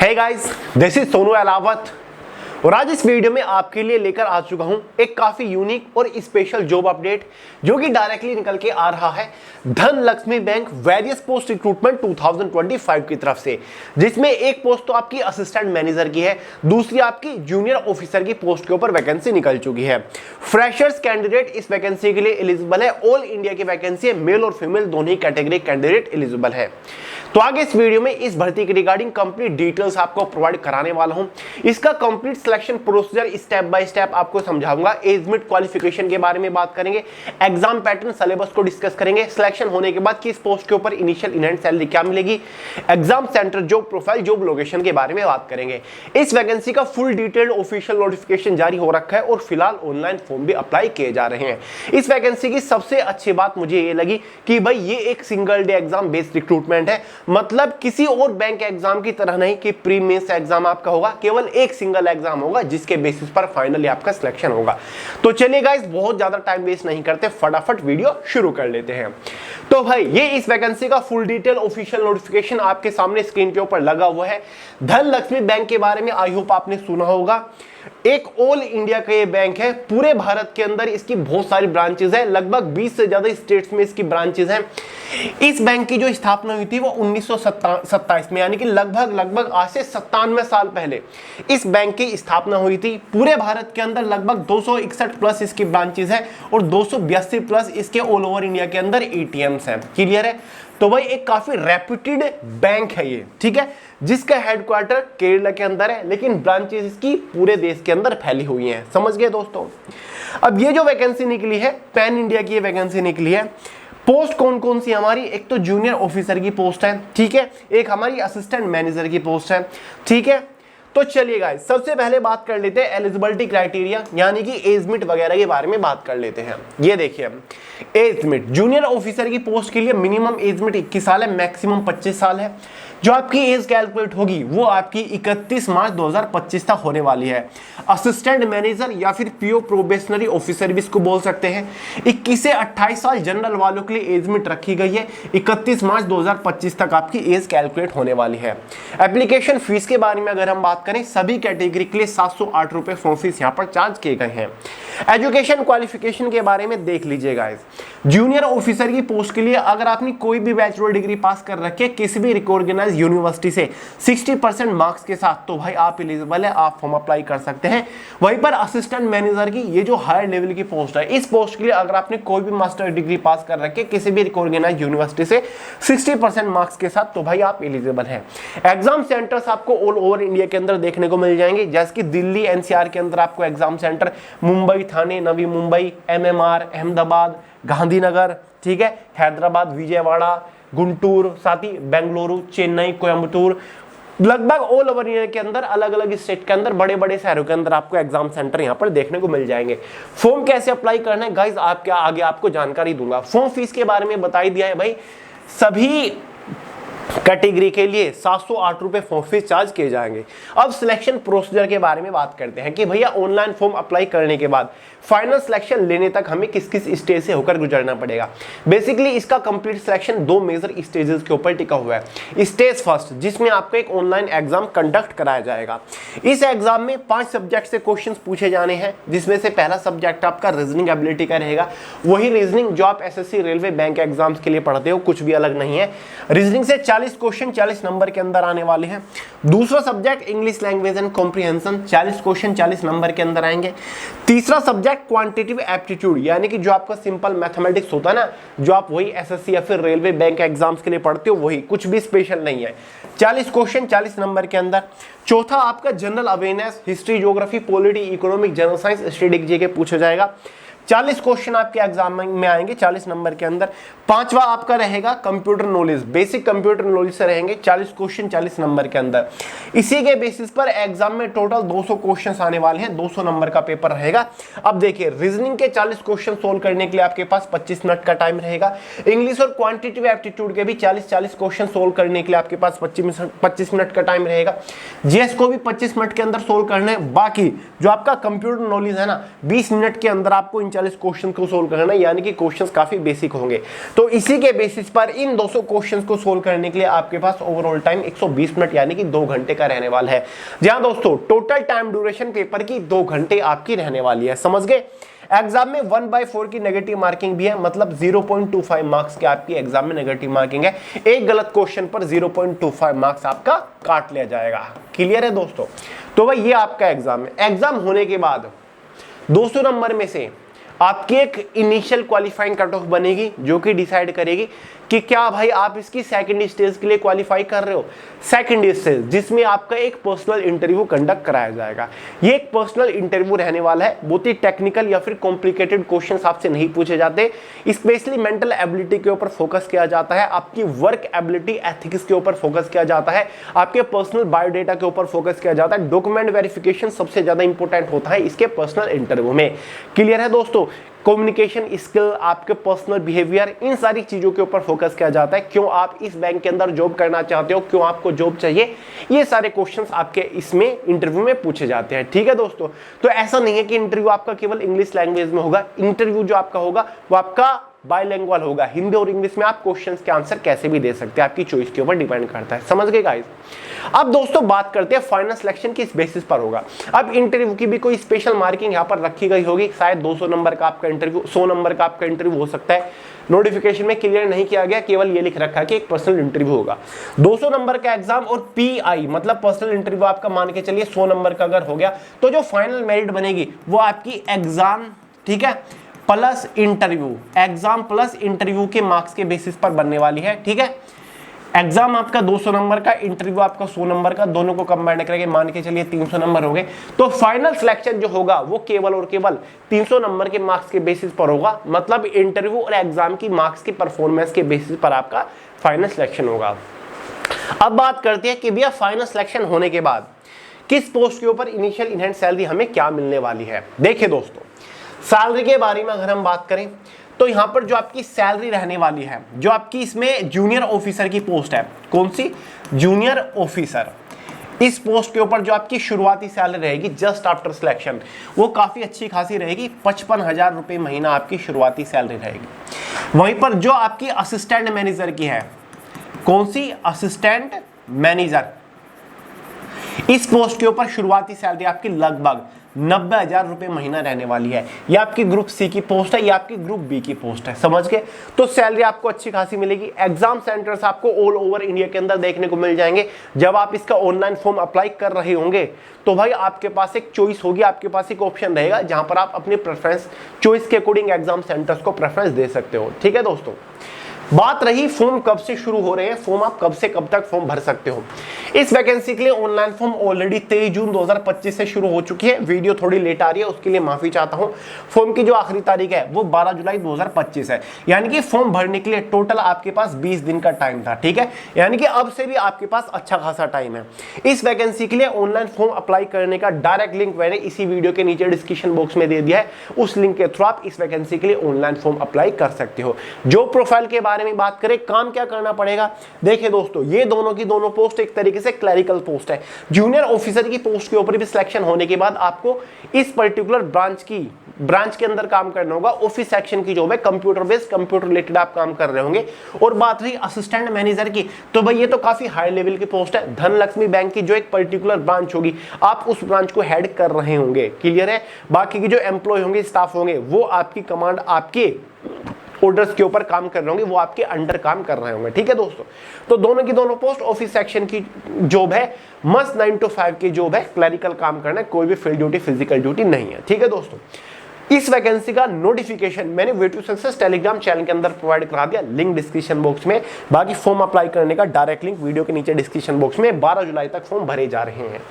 Hey guys, this is Sonu Alawat और आज इस वीडियो में आपके लिए लेकर आ चुका हूं एक काफी यूनिक और स्पेशल जॉब अपडेट जो कि डायरेक्टली निकल के आ रहा है Dhanlaxmi bank various post recruitment 2025 की तरफ से, जिसमें एक पोस्ट तो आपकी असिस्टेंट मैनेजर की है, दूसरी आपकी जूनियर ऑफिसर की पोस्ट के ऊपर वैकेंसी निकल चुकी है। फ्रेशर्स कैंडिडेट इस वैकेंसी के लिए एलिजिबल है। ऑल इंडिया की वैकेंसी है, मेल और फीमेल दोनों ही कैटेगरी कैंडिडेट एलिजिबल है। तो आगे इस वीडियो में इस भर्ती के रिगार्डिंग कंप्लीट डिटेल्स आपको प्रोवाइड कराने वाला हूं। इसका complete selection procedure step by step आपको समझाऊंगा। एज मिड क्वालिफिकेशन के बारे में बात करेंगे, एग्जाम पैटर्न सिलेबस को डिस्कस करेंगे, सिलेक्शन होने के बाद किस पोस्ट के ऊपर इनिशियल इन हैंड सैलरी क्या मिलेगी, exam centre, job profile, job location के बारे में बात करेंगे। इस वैकेंसी का फुल डिटेल्ड ऑफिशियल नोटिफिकेशन जारी हो रखा है और फिलहाल ऑनलाइन फॉर्म भी अप्लाई किए जा रहे हैं। इस वैकेंसी की सबसे अच्छी बात मुझे ये लगी कि भाई ये एक single day exam based recruitment है, मतलब किसी और बैंक एग्जाम की तरह नहीं कि प्री मेंस एग्जाम आपका होगा, केवल एक सिंगल एग्जाम होगा जिसके बेसिस पर फाइनली आपका सिलेक्शन होगा। तो चलिए गाइस, बहुत ज्यादा टाइम वेस्ट नहीं करते, फटाफट वीडियो शुरू कर लेते हैं। तो भाई ये इस वैकेंसी का फुल डिटेल ऑफिशियल नोटिफिकेशन आपके सामने स्क्रीन के ऊपर लगा हुआ है। धनलक्ष्मी बैंक के बारे में आई होप आपने सुना होगा। एक ऑल इंडिया का ये बैंक है, पूरे भारत के अंदर इसकी बहुत सारी ब्रांचेस है, लगभग 20 से ज्यादा स्टेट्स में इसकी ब्रांचेस हैं। इस बैंक की जो स्थापना हुई थी वो 1927 में, यानी कि लगभग आज से 97 साल पहले इस बैंक की स्थापना हुई थी। पूरे भारत के अंदर लगभग 261 प्लस इसकी ब्रांचेस है और 282 प्लस इसके ऑल ओवर इंडिया के अंदर एटीएम्स हैं। क्लियर है? तो भाई एक काफी रेप्यूटेड बैंक है ये, ठीक है, जिसका हेडक्वार्टर केरला के अंदर है, लेकिन ब्रांचेस इसकी पूरे देश के अंदर फैली हुई हैं। समझ गए दोस्तों? अब ये जो वैकेंसी निकली है, पैन इंडिया की ये वैकेंसी निकली है। पोस्ट कौन कौन सी हमारी, एक तो जूनियर ऑफिसर की पोस्ट है, ठीक है, एक हमारी असिस्टेंट मैनेजर की पोस्ट है, ठीक है। तो चलिए गाइस, सबसे पहले बात कर लेते हैं एलिजिबिलिटी क्राइटेरिया, यानी कि एज मिट वगैरह के बारे में बात कर लेते हैं। ये देखिए, एज मिट जूनियर ऑफिसर की पोस्ट के लिए मिनिमम एज मिट 21 साल है, मैक्सिमम 25 साल है। जो आपकी एज कैलकुलेट होगी वो आपकी 31 मार्च 2025 तक होने वाली है। असिस्टेंट मैनेजर या फिर पीओ प्रोबेशनरी ऑफिसर भी इसको बोल सकते हैं। 21 से 28 साल जनरल वालों के लिए एज मिट रखी गई है। 31 मार्च 2025 तक आपकी एज कैलकुलेट होने वाली है। एप्लीकेशन फीस के बारे में अगर हम बात करें, सभी कैटेगरी के लिए 708 रुपए फॉर्म फीस यहाँ पर चार्ज किए गए हैं। एजुकेशन क्वालिफिकेशन के बारे में देख लीजिएगा। जूनियर ऑफिसर की पोस्ट के लिए अगर आपने कोई भी बैचलर डिग्री पास कर रखी है किसी भी रिकॉग्नाइज्ड यूनिवर्सिटी से 60% मार्क्स के साथ, तो भाई आप एलिजिबल है, आप फॉर्म अप्लाई कर सकते हैं। वहीं पर असिस्टेंट मैनेजर की ये जो हायर लेवल की पोस्ट है, इस पोस्ट के लिए अगर आपने कोई भी मास्टर डिग्री पास कर रखी है किसी भी रिकॉग्नाइज्ड यूनिवर्सिटी से 60% मार्क्स के साथ, तो भाई आप एलिजिबल हैं। एग्जाम सेंटर्स आपको ऑल ओवर इंडिया के अंदर देखने को मिल जाएंगे, जैसे कि दिल्ली एनसीआर के अंदर आपको exam centre, Mumbai, Thane, Navi Mumbai, MMR, Ahmedabad, Gandhinagar, ठीक है, हैदराबाद, विजयवाड़ा, गुंटूर, साथ ही बेंगलुरु, चेन्नई, कोयम्बटूर, लगभग ऑल ओवर इंडिया के अंदर अलग अलग स्टेट के अंदर बड़े बड़े शहरों के अंदर आपको एग्जाम सेंटर यहां पर देखने को मिल जाएंगे। फॉर्म कैसे अप्लाई करना है गाइस, आप क्या आगे आपको जानकारी दूंगा। फॉर्म फीस के बारे में बता ही दिया है भाई, सभी कैटेगरी के लिए 708 रुपए फॉर्म फीस चार्ज किए जाएंगे। अब सिलेक्शन प्रोसीजर के बारे में बात करते हैं कि भैया ऑनलाइन फॉर्म अप्लाई करने के बाद फाइनल सिलेक्शन लेने तक हमें किस किस स्टेज से होकर गुजरना पड़ेगा। बेसिकली इसका कंप्लीट सिलेक्शन 2 मेजर स्टेजेस के ऊपर टिका हुआ है। स्टेज फर्स्ट, जिसमें आपको एक ऑनलाइन एग्जाम कंडक्ट कराया जाएगा। इस एग्जाम में 5 सब्जेक्ट से क्वेश्चंस पूछे जाने हैं, जिसमें से पहला सब्जेक्ट आपका रीजनिंग एबिलिटी का रहेगा। वही रीजनिंग जो आप एसएससी रेलवे बैंक एग्जाम्स के लिए पढ़ते हो, कुछ भी अलग नहीं है। रीजनिंग से 40 क्वेश्चन 40 नंबर के अंदर आने वाले हैं। दूसरा subject English language and comprehension, 40 question 40 number के अंदर आएंगे। तीसरा सब्जेक्ट क्वांटिटेटिव एप्टीट्यूड, यानी कि जो आपका सिंपल मैथमेटिक्स होता है ना, जो आप वही एसएससी या फिर रेलवे बैंक एग्जाम्स के लिए पढ़ते हो, वही, कुछ भी स्पेशल नहीं है। 40 क्वेश्चन 40 नंबर के अंदर। चौथा आपका general awareness, history, geography, polity, economic, general science, statistics GK पूछा जाएगा। 40 क्वेश्चन आपके एग्जाम में आएंगे 40 नंबर के अंदर। पांचवा आपका रहेगा computer knowledge, basic computer knowledge से रहेंगे 40 क्वेश्चन 40 नंबर के अंदर। इसी के बेसिस पर एग्जाम में टोटल 200 क्वेश्चंस आने वाले हैं, 200 नंबर का पेपर रहेगा। अब देखिए, रीजनिंग के 40 क्वेश्चन सोल्व करने के लिए आपके पास 25 मिनट का टाइम रहेगा। इंग्लिश और क्वांटिटेटिव एप्टीट्यूड के भी 40 क्वेश्चन सोल्व करने के लिए आपके पास 25 मिनट का टाइम रहेगा। जीएस को भी 25 मिनट के अंदर सोल्व करना है। बाकी जो आपका कंप्यूटर नॉलेज है ना, 20 मिनट के अंदर आपको 40 क्वेश्चन को सोल्व करना है, यानी कि क्वेश्चंस काफी बेसिक होंगे। तो इसी के बेसिस पर इन 200 क्वेश्चंस को सोल्व करने के लिए आपके पास ओवरऑल टाइम 120 मिनट यानी कि 2 घंटे का रहने वाला है। जहां दोस्तों टोटल टाइम ड्यूरेशन पेपर की 2 घंटे आपकी रहने वाली है, समझ गए। एग्जाम में 1/4 की नेगेटिव मार्किंग भी है, मतलब 0.25 मार्क्स की आपकी एग्जाम में नेगेटिव मार्किंग है। एक गलत क्वेश्चन पर 0.25 मार्क्स आपका काट लिया जाएगा। क्लियर है दोस्तों? तो भाई ये आपका एग्जाम है। एग्जाम होने के बाद 200 नंबर में से आपकी एक इनिशियल क्वालिफाइंग कट ऑफ बनेगी, जो कि डिसाइड करेगी कि क्या भाई आप इसकी सेकंड स्टेज के लिए क्वालिफाई कर रहे हो। सेकंड स्टेज जिसमें आपका एक पर्सनल इंटरव्यू कंडक्ट कराया जाएगा। ये एक पर्सनल इंटरव्यू रहने वाला है, बहुत ही टेक्निकल या फिर कॉम्प्लिकेटेड क्वेश्चंस आपसे नहीं पूछे जाते। स्पेशली मेंटल एबिलिटी के ऊपर फोकस किया जाता है, आपकी वर्क एबिलिटी एथिक्स के ऊपर फोकस किया जाता है, आपके पर्सनल बायोडेटा के ऊपर फोकस किया जाता है। डॉक्यूमेंट वेरिफिकेशन सबसे ज्यादा इंपॉर्टेंट होता है इसके पर्सनल इंटरव्यू में। क्लियर है दोस्तों? कम्युनिकेशन स्किल, आपके पर्सनल बिहेवियर, इन सारी चीजों के ऊपर फोकस किया जाता है। क्यों आप इस बैंक के अंदर जॉब करना चाहते हो, क्यों आपको जॉब चाहिए, ये सारे क्वेश्चंस आपके इसमें इंटरव्यू में पूछे जाते हैं। ठीक है दोस्तों? तो ऐसा नहीं है कि इंटरव्यू आपका केवल इंग्लिश लैंग्वेज में होगा। इंटरव्यू जो आपका होगा वो आपका बाइलिंगुअल होगा, हिंदी और इंग्लिश में आप क्वेश्चंस के आंसर कैसे भी दे सकते हैं, आपकी चॉइस के ऊपर डिपेंड करता है। समझ गए गाइस? अब दोस्तों बात करते हैं फाइनल सिलेक्शन किस बेसिस पर होगा। अब इंटरव्यू की भी कोई स्पेशल मार्किंग यहाँ पर रखी गई होगी, शायद 200 नंबर का आपका इंटरव्यू, 100 नंबर का आपका इंटरव्यू हो सकता है। नोटिफिकेशन में क्लियर नहीं किया गया, केवल ये लिख रखा है कि एक पर्सनल इंटरव्यू होगा। 200 नंबर का एग्जाम और पीआई मतलब पर्सनल इंटरव्यू आपका मान के चलिए 100 नंबर का अगर हो गया, तो जो फाइनल मेरिट बनेगी वो आपकी एग्जाम, ठीक है, plus interview, exam plus interview के मार्क्स के बेसिस पर बनने वाली है। ठीक है? एग्जाम आपका 200 नंबर का, इंटरव्यू आपका 100 नंबर का, दोनों को कंबाइन करके मान के चलिए 300 नंबर हो गए। तो फाइनल सिलेक्शन जो होगा वो केवल और केवल 300 नंबर के मार्क्स के बेसिस पर होगा, मतलब इंटरव्यू और एग्जाम की मार्क्स की परफॉर्मेंस के बेसिस पर आपका फाइनल सिलेक्शन होगा। अब बात करते हैं कि भैया फाइनल सिलेक्शन होने के बाद किस पोस्ट के ऊपर इनिशियल इन हैंड सैलरी हमें क्या मिलने वाली है। देखिए दोस्तों, सैलरी के बारे में अगर हम बात करें तो यहां पर जो आपकी सैलरी रहने वाली है, जो आपकी इसमें जूनियर ऑफिसर की पोस्ट है, कौन सी? Junior officer. इस पोस्ट के ऊपर जो आपकी शुरुआती सैलरी रहेगी जस्ट आफ्टर सिलेक्शन, वो काफी अच्छी खासी रहेगी। 55,000 रुपए महीना आपकी शुरुआती सैलरी रहेगी। वहीं पर जो आपकी असिस्टेंट मैनेजर की है, कौन सी? Assistant manager. इस पोस्ट के ऊपर शुरुआती सैलरी आपकी लगभग 90,000 रुपए महीना रहने वाली है। ये आपकी ग्रुप सी की पोस्ट है, ये आपकी ग्रुप बी की पोस्ट है, समझ गए? तो सैलरी आपको अच्छी खासी मिलेगी। एग्जाम सेंटर्स आपको ऑल ओवर इंडिया के अंदर देखने को मिल जाएंगे। जब आप इसका ऑनलाइन फॉर्म अप्लाई कर रहे होंगे तो भाई आपके पास एक चॉइस होगी, आपके पास एक ऑप्शन रहेगा जहां पर आप अपनी प्रेफरेंस चॉइस के अकॉर्डिंग एग्जाम सेंटर्स को प्रेफरेंस दे सकते हो। ठीक है दोस्तों? बात रही फॉर्म कब से शुरू हो रहे हैं, फॉर्म आप कब से कब तक फॉर्म भर सकते हो। इस वैकेंसी के लिए ऑनलाइन फॉर्म ऑलरेडी 23 जून 2025 से शुरू हो चुकी है। वीडियो थोड़ी लेट आ रही है, उसके लिए माफी चाहता हूं। फॉर्म की जो आखिरी तारीख है वो 12 जुलाई 2025 है, यानी कि फॉर्म भरने के लिए टोटल आपके पास 20 दिन का टाइम था। ठीक है? यानी कि अब से भी आपके पास अच्छा खासा टाइम है। इस वैकेंसी के लिए ऑनलाइन फॉर्म अप्लाई करने का डायरेक्ट लिंक मैंने इसी वीडियो के नीचे डिस्क्रिप्शन बॉक्स में दे दिया है। उस लिंक के थ्रू आप इस वैकेंसी के लिए ऑनलाइन फॉर्म अप्लाई कर सकते हो। जो प्रोफाइल के बारे में बात करें, काम क्या करना पड़ेगा। देखिए दोस्तों, ये दोनों की दोनों पोस्ट एक तरीके से क्लरिकल पोस्ट है। जूनियर ऑफिसर की पोस्ट के ऊपर भी सिलेक्शन होने के बाद आपको इस पर्टिकुलर ब्रांच के अंदर काम करना होगा। ऑफिस सेक्शन की जॉब है, कंप्यूटर बेस्ड, कंप्यूटर रिलेटेड आप काम कर रहे होंगे। और बात रही असिस्टेंट मैनेजर की, तो भाई ये तो काफी हाई लेवल की पोस्ट है। धनलक्ष्मी बैंक की जो एक पर्टिकुलर ब्रांच होगी, आप उस ब्रांच को हेड कर रहे होंगे। क्लियर है? बाकी की जो एम्प्लॉय होंगे, स्टाफ होंगे, वो आपकी कमांड, आपके ऑर्डर्स के ऊपर काम कर रहे होंगे, वो आपके अंडर काम कर रहे होंगे। ठीक है दोस्तों? तो दोनों की दोनों पोस्ट ऑफिस सेक्शन की जॉब है, मस्त 9 to 5 की जॉब है, क्लरिकल काम करना है, कोई भी फील्ड ड्यूटी, फिजिकल ड्यूटी नहीं है। ठीक है दोस्तों? इस वैकेंसी का नोटिफिकेशन मैंने way to success telegram channel के अंदर प्रोवाइड करा दिया, लिंक डिस्क्रिप्शन बॉक्स में। बाकी फॉर्म अप्लाई करने का डायरेक्ट लिंक वीडियो के नीचे डिस्क्रिप्शन बॉक्स में। 12 जुलाई तक फॉर्म भरे जा रहे हैं।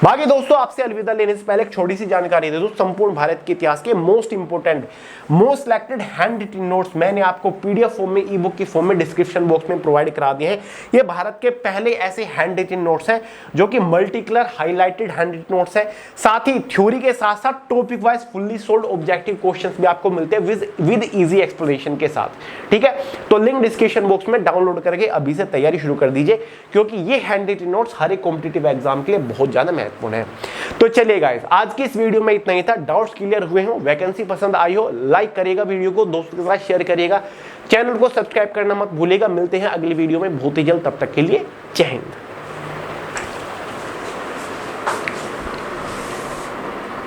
बाकी दोस्तों, आपसे अलविदा लेने से पहले एक छोटी सी जानकारी दे दूं। संपूर्ण भारत के इतिहास के most important, most selected hand written notes मैंने आपको पीडीएफ फॉर्म में, ई बुक की फॉर्म में डिस्क्रिप्शन बॉक्स में प्रोवाइड करा दिए हैं। ये भारत के पहले ऐसे हैंड रिटन नोट्स हैं जो कि multi colour highlighted hand written notes हैं। साथ ही थ्योरी के साथ साथ topic wise fully solved objective questions भी आपको मिलते हैं विद इजी एक्सप्लेनेशन के साथ। ठीक है? तो लिंक डिस्क्रिप्शन बॉक्स में डाउनलोड करके अभी से तैयारी शुरू कर दीजिए, क्योंकि ये हैंड रिटन नोट्स हर एक कॉम्पिटिटिव एग्जाम के लिए बहुत ज्यादा महत्वपूर्ण है। तो चलिए गाइस, आज की इस वीडियो में इतना ही था। डाउट्स क्लियर हुए हो, वैकेंसी पसंद आई हो, लाइक करिएगा वीडियो को, दोस्तों के साथ शेयर करिएगा, चैनल को सब्सक्राइब करना मत भूलिएगा। मिलते हैं अगली वीडियो में बहुत ही जल्द, तब तक के लिए जय हिंद।